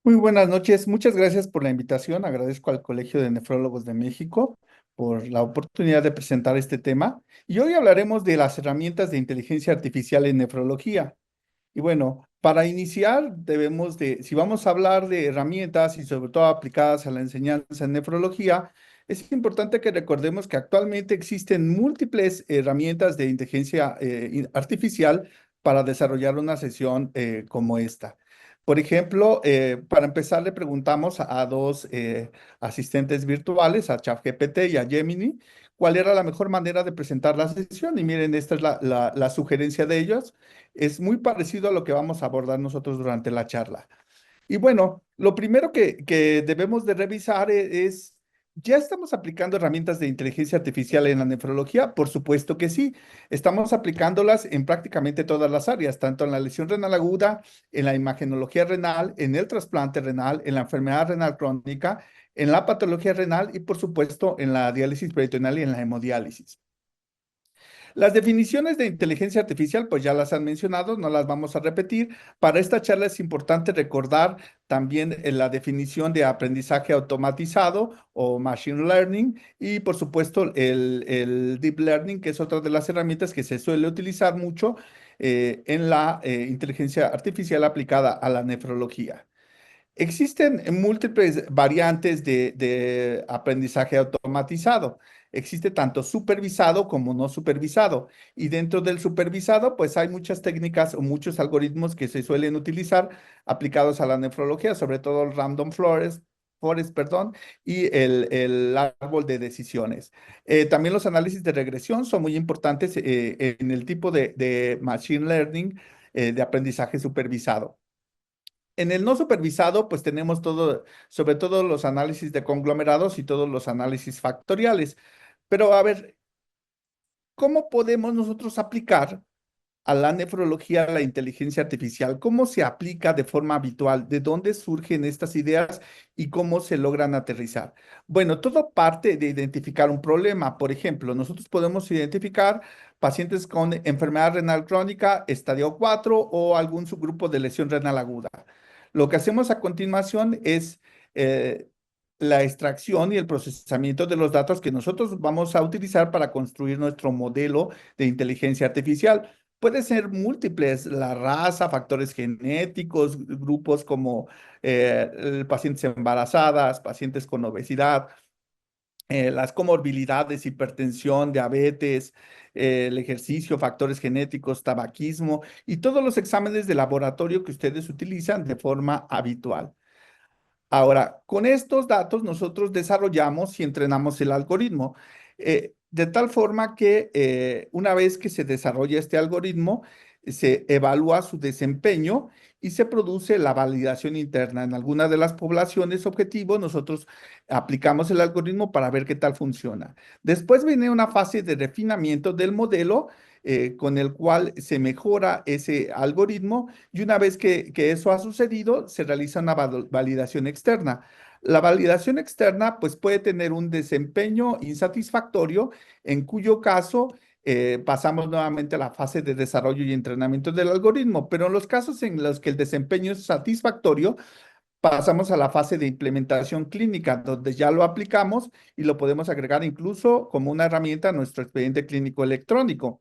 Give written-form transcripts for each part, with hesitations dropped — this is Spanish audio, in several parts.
Muy buenas noches, muchas gracias por la invitación. Agradezco al Colegio de Nefrólogos de México por la oportunidad de presentar este tema. Y hoy hablaremos de las herramientas de inteligencia artificial en nefrología. Y bueno, para iniciar si vamos a hablar de herramientas y sobre todo aplicadas a la enseñanza en nefrología, es importante que recordemos que actualmente existen múltiples herramientas de inteligencia artificial para desarrollar una sesión como esta. Por ejemplo, para empezar, le preguntamos a dos asistentes virtuales, a ChatGPT y a Gemini, cuál era la mejor manera de presentar la sesión. Y miren, esta es la sugerencia de ellos. Es muy parecido a lo que vamos a abordar nosotros durante la charla. Y bueno, lo primero que debemos de revisar es, ¿ya estamos aplicando herramientas de inteligencia artificial en la nefrología? Por supuesto que sí. Estamos aplicándolas en prácticamente todas las áreas, tanto en la lesión renal aguda, en la imagenología renal, en el trasplante renal, en la enfermedad renal crónica, en la patología renal y, por supuesto, en la diálisis peritoneal y en la hemodiálisis. Las definiciones de inteligencia artificial, pues ya las han mencionado, no las vamos a repetir. Para esta charla es importante recordar también la definición de aprendizaje automatizado o machine learning y por supuesto el deep learning, que es otra de las herramientas que se suele utilizar mucho en la inteligencia artificial aplicada a la nefrología. Existen múltiples variantes de aprendizaje automatizado. Existe tanto supervisado como no supervisado. Y dentro del supervisado, pues hay muchas técnicas o muchos algoritmos que se suelen utilizar aplicados a la nefrología, sobre todo el random forest, perdón, y el árbol de decisiones. También los análisis de regresión son muy importantes en el tipo de machine learning de aprendizaje supervisado. En el no supervisado, pues tenemos todo, sobre todo los análisis de conglomerados y todos los análisis factoriales. Pero a ver, ¿cómo podemos nosotros aplicar a la nefrología la inteligencia artificial? ¿Cómo se aplica de forma habitual? ¿De dónde surgen estas ideas y cómo se logran aterrizar? Bueno, todo parte de identificar un problema. Por ejemplo, nosotros podemos identificar pacientes con enfermedad renal crónica, estadio 4 o algún subgrupo de lesión renal aguda. Lo que hacemos a continuación es la extracción y el procesamiento de los datos que nosotros vamos a utilizar para construir nuestro modelo de inteligencia artificial. Puede ser múltiples, la raza, factores genéticos, grupos como pacientes embarazadas, pacientes con obesidad, las comorbilidades, hipertensión, diabetes, el ejercicio, factores genéticos, tabaquismo y todos los exámenes de laboratorio que ustedes utilizan de forma habitual. Ahora, con estos datos nosotros desarrollamos y entrenamos el algoritmo, de tal forma que una vez que se desarrolla este algoritmo, se evalúa su desempeño y se produce la validación interna. En alguna de las poblaciones objetivo, nosotros aplicamos el algoritmo para ver qué tal funciona. Después viene una fase de refinamiento del modelo con el cual se mejora ese algoritmo y una vez que eso ha sucedido, se realiza una validación externa. La validación externa pues puede tener un desempeño insatisfactorio, en cuyo caso pasamos nuevamente a la fase de desarrollo y entrenamiento del algoritmo, pero en los casos en los que el desempeño es satisfactorio, pasamos a la fase de implementación clínica, donde ya lo aplicamos y lo podemos agregar incluso como una herramienta a nuestro expediente clínico electrónico.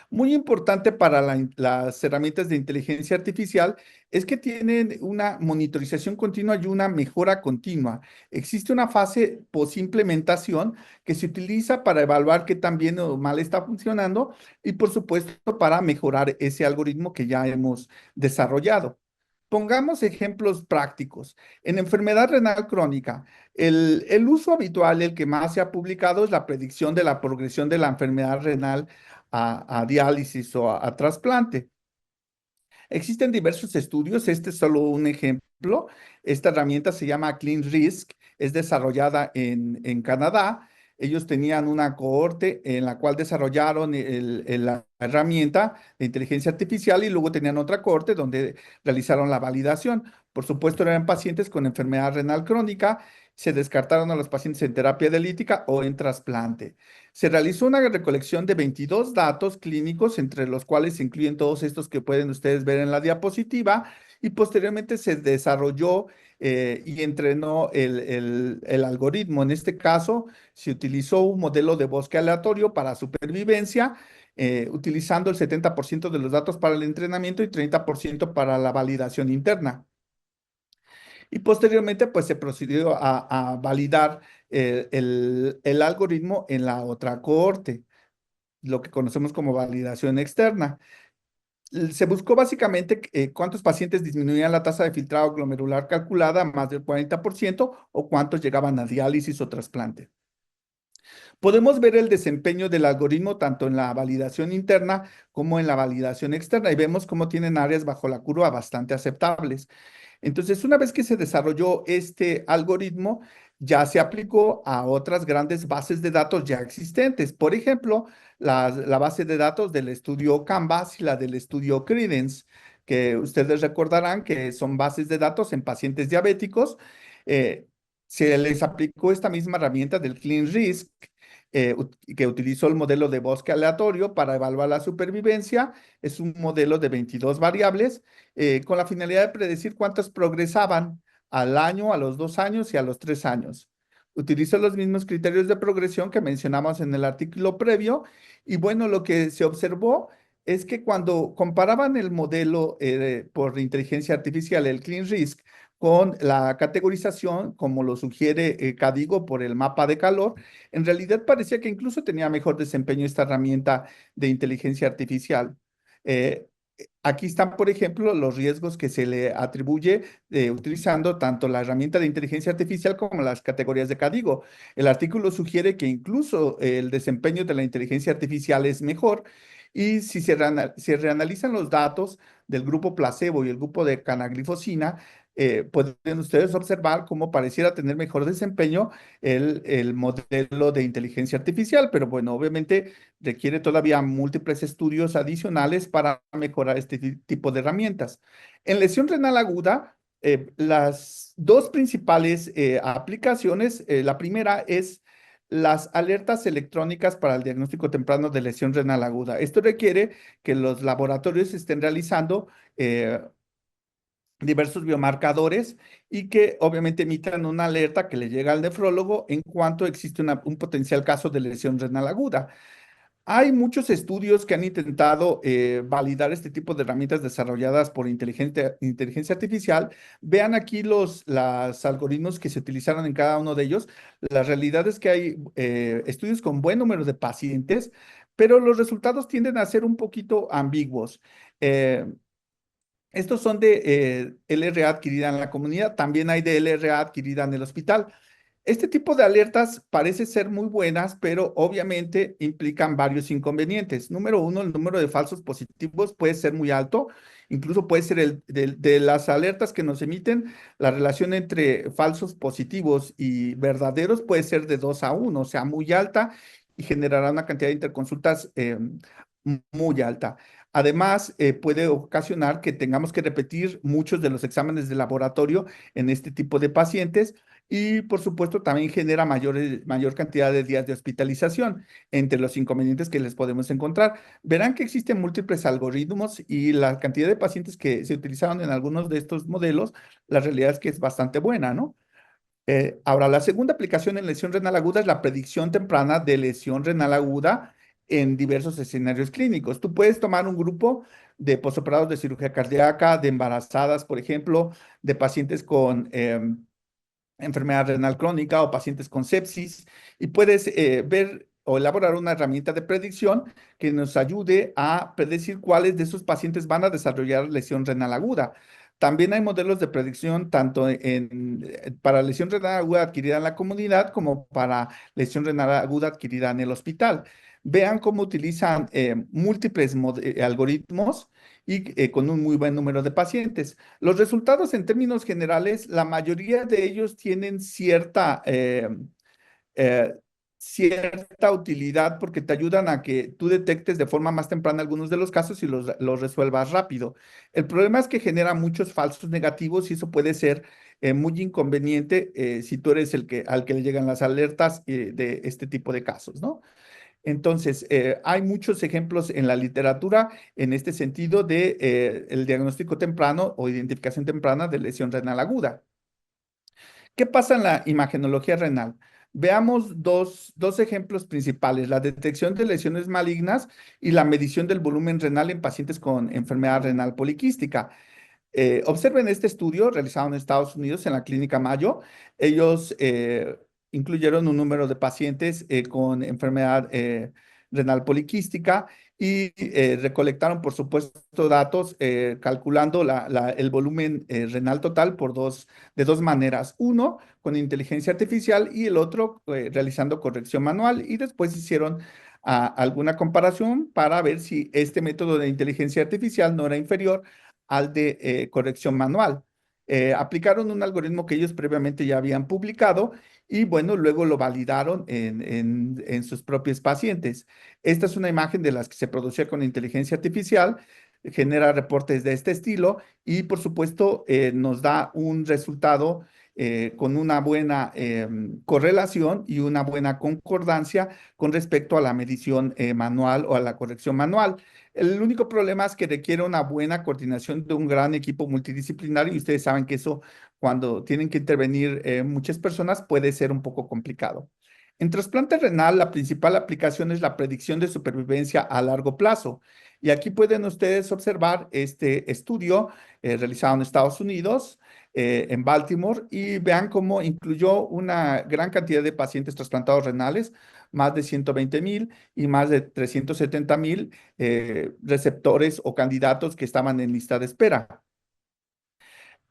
Muy importante para las herramientas de inteligencia artificial es que tienen una monitorización continua y una mejora continua. Existe una fase post-implementación que se utiliza para evaluar qué tan bien o mal está funcionando y, por supuesto, para mejorar ese algoritmo que ya hemos desarrollado. Pongamos ejemplos prácticos. En enfermedad renal crónica, el uso habitual, el que más se ha publicado, es la predicción de la progresión de la enfermedad renal a diálisis o a trasplante. Existen diversos estudios, este es solo un ejemplo. Esta herramienta se llama Clean Risk, es desarrollada en Canadá. Ellos tenían una cohorte en la cual desarrollaron la herramienta de inteligencia artificial y luego tenían otra cohorte donde realizaron la validación. Por supuesto, eran pacientes con enfermedad renal crónica, se descartaron a los pacientes en terapia dialítica o en trasplante. Se realizó una recolección de 22 datos clínicos, entre los cuales se incluyen todos estos que pueden ustedes ver en la diapositiva, y posteriormente se desarrolló y entrenó el algoritmo. En este caso, se utilizó un modelo de bosque aleatorio para supervivencia, utilizando el 70% de los datos para el entrenamiento y 30% para la validación interna. Y posteriormente, pues se procedió a validar el algoritmo en la otra cohorte, lo que conocemos como validación externa. Se buscó básicamente cuántos pacientes disminuían la tasa de filtrado glomerular calculada a más del 40% o cuántos llegaban a diálisis o trasplante. Podemos ver el desempeño del algoritmo tanto en la validación interna como en la validación externa y vemos cómo tienen áreas bajo la curva bastante aceptables. Entonces, una vez que se desarrolló este algoritmo, ya se aplicó a otras grandes bases de datos ya existentes. Por ejemplo, la base de datos del estudio Canvas y la del estudio Credence, que ustedes recordarán que son bases de datos en pacientes diabéticos. Eh, Se les aplicó esta misma herramienta del Clean Risk, que utilizó el modelo de bosque aleatorio para evaluar la supervivencia. Es un modelo de 22 variables con la finalidad de predecir cuántos progresaban al año, a los 2 años y a los 3 años. Utilizó los mismos criterios de progresión que mencionamos en el artículo previo y bueno, lo que se observó es que cuando comparaban el modelo por inteligencia artificial, el Clean Risk, con la categorización, como lo sugiere Cadigo por el mapa de calor, en realidad parecía que incluso tenía mejor desempeño esta herramienta de inteligencia artificial. Eh, Aquí están, por ejemplo, los riesgos que se le atribuye utilizando tanto la herramienta de inteligencia artificial como las categorías de Cadigo. El artículo sugiere que incluso el desempeño de la inteligencia artificial es mejor y si se reanalizan los datos del grupo placebo y el grupo de canaglifosina, pueden ustedes observar cómo pareciera tener mejor desempeño el modelo de inteligencia artificial, pero bueno, obviamente requiere todavía múltiples estudios adicionales para mejorar este tipo de herramientas. En lesión renal aguda, las dos principales aplicaciones, la primera es las alertas electrónicas para el diagnóstico temprano de lesión renal aguda. Esto requiere que los laboratorios estén realizando diversos biomarcadores y que obviamente emitan una alerta que le llega al nefrólogo en cuanto existe un potencial caso de lesión renal aguda. Hay muchos estudios que han intentado validar este tipo de herramientas desarrolladas por inteligencia artificial. Vean aquí los algoritmos que se utilizaron en cada uno de ellos. La realidad es que hay estudios con buen número de pacientes, pero los resultados tienden a ser un poquito ambiguos. Eh, Estos son de LRA adquirida en la comunidad, también hay de LRA adquirida en el hospital. Este tipo de alertas parece ser muy buenas, pero obviamente implican varios inconvenientes. Número uno, el número de falsos positivos puede ser muy alto, incluso puede ser de las alertas que nos emiten, la relación entre falsos positivos y verdaderos puede ser de 2 a 1, o sea, muy alta y generará una cantidad de interconsultas muy alta. Además, puede ocasionar que tengamos que repetir muchos de los exámenes de laboratorio en este tipo de pacientes y, por supuesto, también genera mayor cantidad de días de hospitalización entre los inconvenientes que les podemos encontrar. Verán que existen múltiples algoritmos y la cantidad de pacientes que se utilizaron en algunos de estos modelos, la realidad es que es bastante buena, ¿no? Ahora, la segunda aplicación en lesión renal aguda es la predicción temprana de lesión renal aguda en diversos escenarios clínicos. Tú puedes tomar un grupo de posoperados de cirugía cardíaca, de embarazadas, por ejemplo, de pacientes con enfermedad renal crónica o pacientes con sepsis y puedes ver o elaborar una herramienta de predicción que nos ayude a predecir cuáles de esos pacientes van a desarrollar lesión renal aguda. También hay modelos de predicción tanto para lesión renal aguda adquirida en la comunidad como para lesión renal aguda adquirida en el hospital. Vean cómo utilizan múltiples algoritmos y con un muy buen número de pacientes. Los resultados en términos generales, la mayoría de ellos tienen eh, cierta utilidad porque te ayudan a que tú detectes de forma más temprana algunos de los casos y los resuelvas rápido. El problema es que genera muchos falsos negativos y eso puede ser muy inconveniente si tú eres al que le llegan las alertas de este tipo de casos, ¿no? Entonces, hay muchos ejemplos en la literatura en este sentido de el diagnóstico temprano o identificación temprana de lesión renal aguda. ¿Qué pasa en la imagenología renal? Veamos dos ejemplos principales, la detección de lesiones malignas y la medición del volumen renal en pacientes con enfermedad renal poliquística. Observen este estudio realizado en Estados Unidos en la Clínica Mayo. Ellos incluyeron un número de pacientes con enfermedad renal poliquística y recolectaron, por supuesto, datos calculando el volumen renal total de dos maneras. Uno, con inteligencia artificial y el otro realizando corrección manual. Y después hicieron alguna comparación para ver si este método de inteligencia artificial no era inferior al de corrección manual. Aplicaron un algoritmo que ellos previamente ya habían publicado y bueno, luego lo validaron en sus propios pacientes. Esta es una imagen de las que se producía con inteligencia artificial, genera reportes de este estilo y por supuesto nos da un resultado con una buena correlación y una buena concordancia con respecto a la medición manual o a la corrección manual. El único problema es que requiere una buena coordinación de un gran equipo multidisciplinario y ustedes saben que eso cuando tienen que intervenir muchas personas puede ser un poco complicado. En trasplante renal, la principal aplicación es la predicción de supervivencia a largo plazo. Y aquí pueden ustedes observar este estudio realizado en Estados Unidos, en Baltimore, y vean cómo incluyó una gran cantidad de pacientes trasplantados renales, más de 120,000 y más de 370,000 receptores o candidatos que estaban en lista de espera.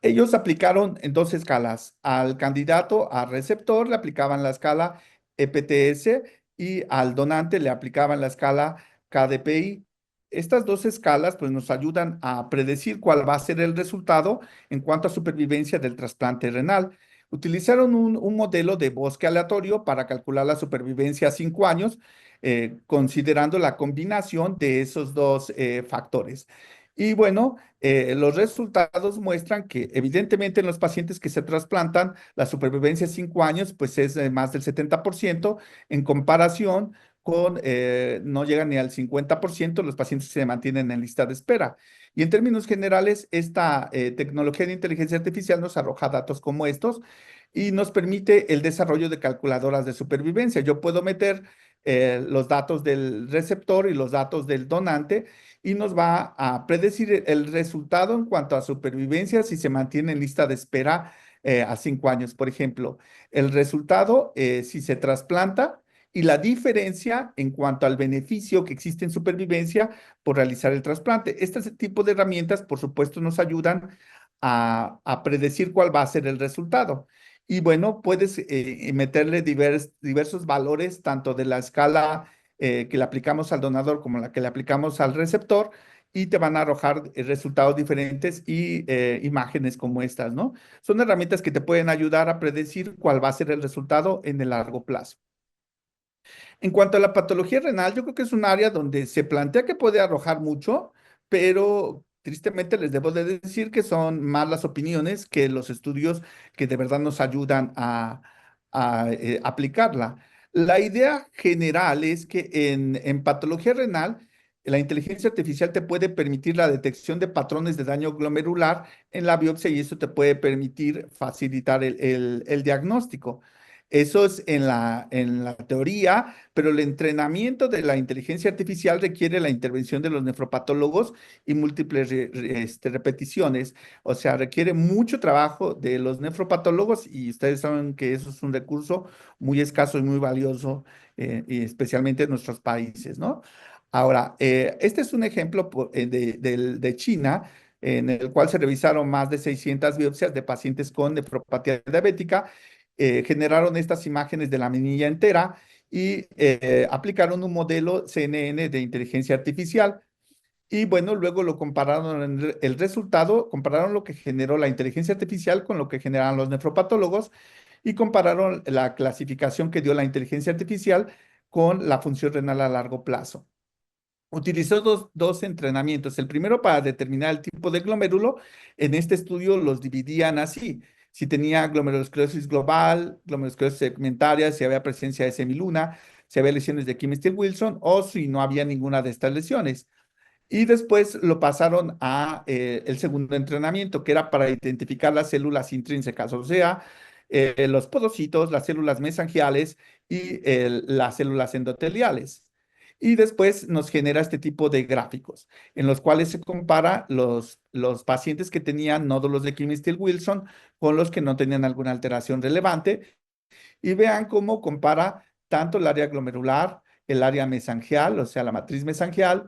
Ellos aplicaron en dos escalas. Al candidato, al receptor, le aplicaban la escala EPTS y al donante le aplicaban la escala KDPI. Estas dos escalas pues, nos ayudan a predecir cuál va a ser el resultado en cuanto a supervivencia del trasplante renal. Utilizaron un modelo de bosque aleatorio para calcular la supervivencia a 5 años, considerando la combinación de esos dos factores. Y bueno, los resultados muestran que evidentemente en los pacientes que se trasplantan, la supervivencia a 5 años pues es de más del 70% en comparación con, no llegan ni al 50% los pacientes que se mantienen en lista de espera. Y en términos generales, esta tecnología de inteligencia artificial nos arroja datos como estos y nos permite el desarrollo de calculadoras de supervivencia. Yo puedo meter los datos del receptor y los datos del donante y nos va a predecir el resultado en cuanto a supervivencia si se mantiene en lista de espera a 5 años. Por ejemplo, el resultado si se trasplanta y la diferencia en cuanto al beneficio que existe en supervivencia por realizar el trasplante. Este tipo de herramientas, por supuesto, nos ayudan a predecir cuál va a ser el resultado. Y bueno, puedes meterle diversos valores, tanto de la escala que le aplicamos al donador como la que le aplicamos al receptor, y te van a arrojar resultados diferentes y imágenes como estas, ¿no? Son herramientas que te pueden ayudar a predecir cuál va a ser el resultado en el largo plazo. En cuanto a la patología renal, yo creo que es un área donde se plantea que puede arrojar mucho, pero tristemente les debo de decir que son más las opiniones que los estudios que de verdad nos ayudan a aplicarla. La idea general es que en patología renal, la inteligencia artificial te puede permitir la detección de patrones de daño glomerular en la biopsia y eso te puede permitir facilitar el diagnóstico. Eso es en la teoría, pero el entrenamiento de la inteligencia artificial requiere la intervención de los nefropatólogos y múltiples repeticiones. O sea, requiere mucho trabajo de los nefropatólogos y ustedes saben que eso es un recurso muy escaso y muy valioso, y especialmente en nuestros países, ¿no? Ahora, este es un ejemplo de China, en el cual se revisaron más de 600 biopsias de pacientes con nefropatía diabética, generaron estas imágenes de la menilla entera y aplicaron un modelo CNN de inteligencia artificial. Y bueno, luego lo compararon en el resultado, compararon lo que generó la inteligencia artificial con lo que generaron los nefropatólogos y compararon la clasificación que dio la inteligencia artificial con la función renal a largo plazo. Utilizó dos entrenamientos. El primero para determinar el tipo de glomérulo. En este estudio los dividían así. Si tenía glomerulosclerosis global, glomerulosclerosis segmentaria, si había presencia de semiluna, si había lesiones de Kim Steele-Wilson o si no había ninguna de estas lesiones. Y después lo pasaron a el segundo entrenamiento, que era para identificar las células intrínsecas, o sea, los podocitos, las células mesangiales y las células endoteliales. Y después nos genera este tipo de gráficos, en los cuales se compara los pacientes que tenían nódulos de Kim-Steele-Wilson con los que no tenían alguna alteración relevante y vean cómo compara tanto el área glomerular, el área mesangial, o sea, la matriz mesangial,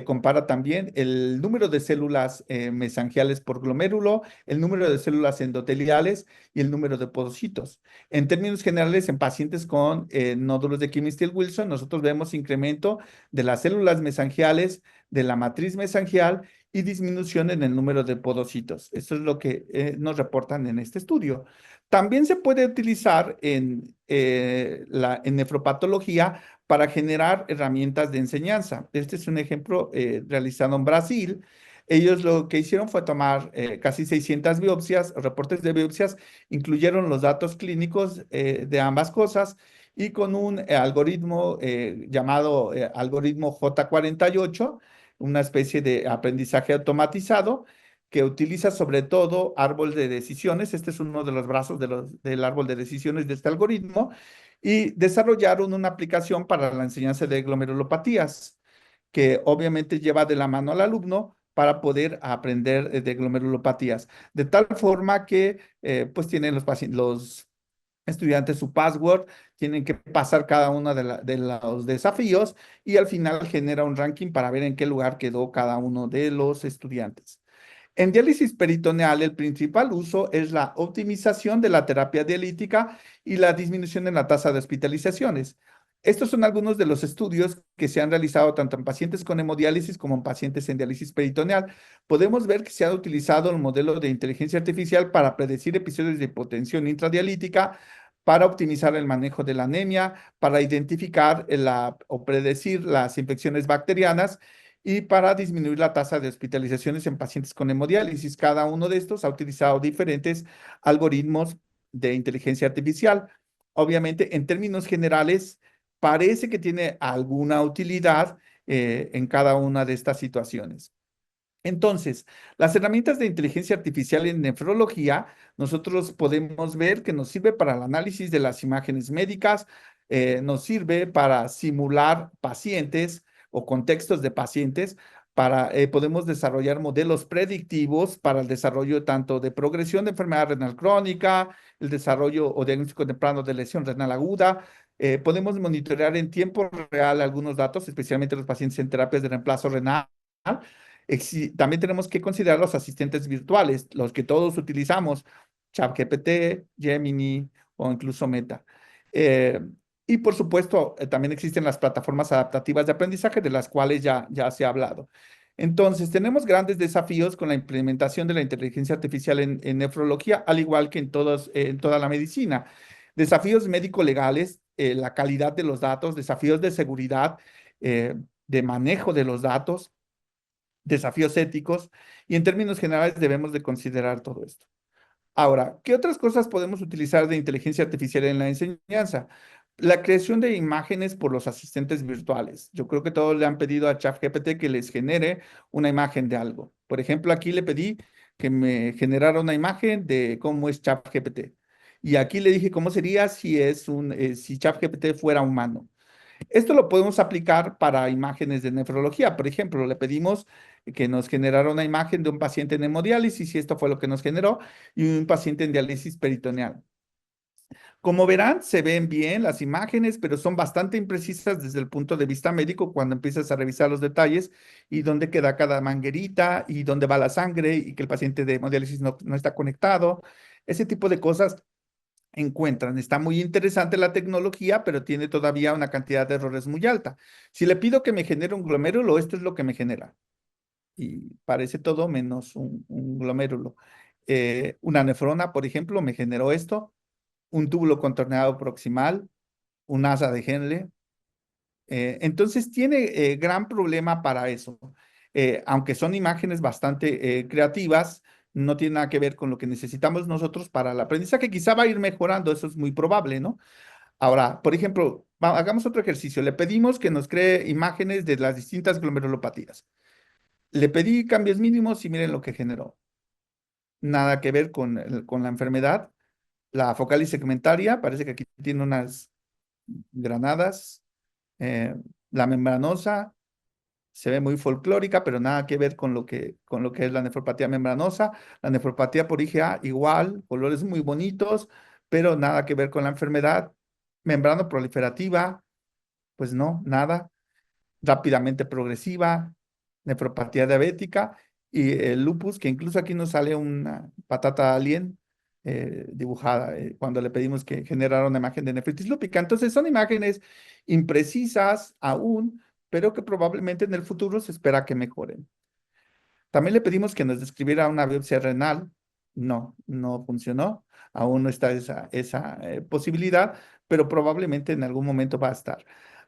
compara también el número de células mesangiales por glomérulo, el número de células endoteliales y el número de podocitos. En términos generales, en pacientes con nódulos de Kim-Steele-Wilson, nosotros vemos incremento de las células mesangiales, de la matriz mesangial y disminución en el número de podocitos. Eso es lo que nos reportan en este estudio. También se puede utilizar en nefropatología para generar herramientas de enseñanza. Este es un ejemplo realizado en Brasil. Ellos lo que hicieron fue tomar casi 600 biopsias, reportes de biopsias, incluyeron los datos clínicos de ambas cosas y con un algoritmo llamado algoritmo J48, una especie de aprendizaje automatizado, que utiliza sobre todo árbol de decisiones. Este es uno de los brazos del árbol de decisiones de este algoritmo. Y desarrollaron una aplicación para la enseñanza de glomerulopatías, que obviamente lleva de la mano al alumno para poder aprender de glomerulopatías. De tal forma que pues tienen los estudiantes su password, tienen que pasar cada uno de los desafíos y al final genera un ranking para ver en qué lugar quedó cada uno de los estudiantes. En diálisis peritoneal, el principal uso es la optimización de la terapia dialítica y la disminución en la tasa de hospitalizaciones. Estos son algunos de los estudios que se han realizado tanto en pacientes con hemodiálisis como en pacientes en diálisis peritoneal. Podemos ver que se ha utilizado el modelo de inteligencia artificial para predecir episodios de hipotensión intradialítica, para optimizar el manejo de la anemia, para identificar o predecir las infecciones bacterianas y para disminuir la tasa de hospitalizaciones en pacientes con hemodiálisis. Cada uno de estos ha utilizado diferentes algoritmos de inteligencia artificial. Obviamente, en términos generales, parece que tiene alguna utilidad en cada una de estas situaciones. Entonces, las herramientas de inteligencia artificial en nefrología, nosotros podemos ver que nos sirve para el análisis de las imágenes médicas, nos sirve para simular pacientes o contextos de pacientes, podemos desarrollar modelos predictivos para el desarrollo tanto de progresión de enfermedad renal crónica, el desarrollo o diagnóstico temprano de lesión renal aguda. Podemos monitorear en tiempo real algunos datos, especialmente los pacientes en terapias de reemplazo renal. También tenemos que considerar los asistentes virtuales, los que todos utilizamos, ChatGPT, Gemini o incluso Meta. Eh, y por supuesto, también existen las plataformas adaptativas de aprendizaje de las cuales ya se ha hablado. Entonces, tenemos grandes desafíos con la implementación de la inteligencia artificial en nefrología, al igual que en toda la medicina. Desafíos médico-legales, la calidad de los datos, desafíos de seguridad, de manejo de los datos, desafíos éticos, y en términos generales debemos de considerar todo esto. Ahora, ¿qué otras cosas podemos utilizar de inteligencia artificial en la enseñanza? La creación de imágenes por los asistentes virtuales. Yo creo que todos le han pedido a ChatGPT que les genere una imagen de algo. Por ejemplo, aquí le pedí que me generara una imagen de cómo es ChatGPT. Y aquí le dije cómo sería si ChatGPT fuera humano. Esto lo podemos aplicar para imágenes de nefrología. Por ejemplo, le pedimos que nos generara una imagen de un paciente en hemodiálisis y esto fue lo que nos generó, y un paciente en diálisis peritoneal. Como verán, se ven bien las imágenes, pero son bastante imprecisas desde el punto de vista médico cuando empiezas a revisar los detalles y dónde queda cada manguerita y dónde va la sangre y que el paciente de hemodiálisis no está conectado. Ese tipo de cosas encuentran. Está muy interesante la tecnología, pero tiene todavía una cantidad de errores muy alta. Si le pido que me genere un glomérulo, esto es lo que me genera. Y parece todo menos un glomérulo. Una nefrona, por ejemplo, me generó esto, un túbulo contorneado proximal, un asa de Henle. Entonces tiene gran problema para eso. Aunque son imágenes bastante creativas, no tiene nada que ver con lo que necesitamos nosotros para el aprendizaje. Quizá va a ir mejorando, eso es muy probable, ¿no? Ahora, por ejemplo, hagamos otro ejercicio. Le pedimos que nos cree imágenes de las distintas glomerulopatías. Le pedí cambios mínimos y miren lo que generó. Nada que ver con, con la enfermedad. La focal y segmentaria, parece que aquí tiene unas granadas. Eh, la membranosa se ve muy folclórica, pero nada que ver con lo que es la nefropatía membranosa. La nefropatía por IgA igual, colores muy bonitos, pero nada que ver con la enfermedad. Membrana proliferativa, pues no, nada. Rápidamente progresiva, nefropatía diabética y el lupus, que incluso aquí nos sale una patata alien dibujada cuando le pedimos que generara una imagen de nefritis lúpica. Entonces son imágenes imprecisas aún, pero que probablemente en el futuro se espera que mejoren. También le pedimos que nos describiera una biopsia renal. No, no funcionó. Aún no está esa posibilidad, pero probablemente en algún momento va a estar.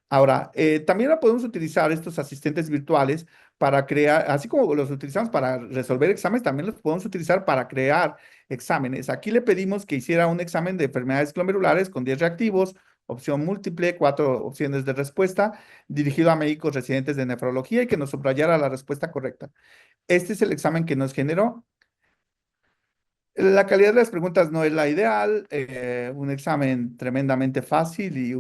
Ahora, también podemos utilizar estos asistentes virtuales para crear, así como los utilizamos para resolver exámenes, también los podemos utilizar para crear exámenes. Aquí le pedimos que hiciera un examen de enfermedades glomerulares con 10 reactivos, opción múltiple, 4 opciones de respuesta, dirigido a médicos residentes de nefrología y que nos subrayara la respuesta correcta. Este es el examen que nos generó. La calidad de las preguntas no es la ideal, un examen tremendamente fácil y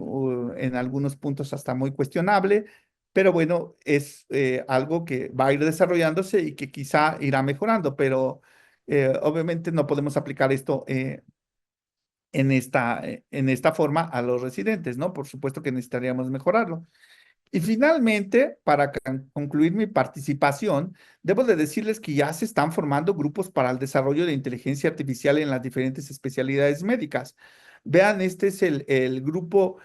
en algunos puntos hasta muy cuestionable, pero bueno, es algo que va a ir desarrollándose y que quizá irá mejorando, pero obviamente no podemos aplicar esto en esta forma a los residentes, ¿no? Por supuesto que necesitaríamos mejorarlo. Y finalmente, para concluir mi participación, debo de decirles que ya se están formando grupos para el desarrollo de inteligencia artificial en las diferentes especialidades médicas. Vean, este es el grupo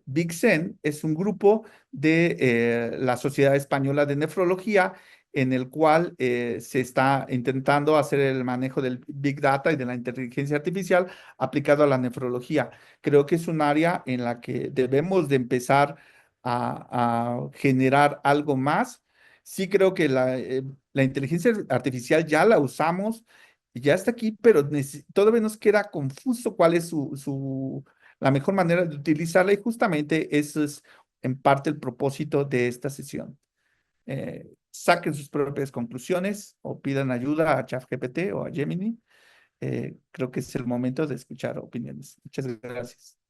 Big Sen, es un grupo de la Sociedad Española de Nefrología en el cual se está intentando hacer el manejo del Big Data y de la inteligencia artificial aplicado a la nefrología. Creo que es un área en la que debemos de empezar a generar algo más. Sí creo que la inteligencia artificial ya la usamos, ya está aquí, pero todavía nos queda confuso cuál es la mejor manera de utilizarla y justamente eso es en parte el propósito de esta sesión. Saquen sus propias conclusiones o pidan ayuda a ChatGPT o a Gemini. Creo que es el momento de escuchar opiniones. Muchas gracias.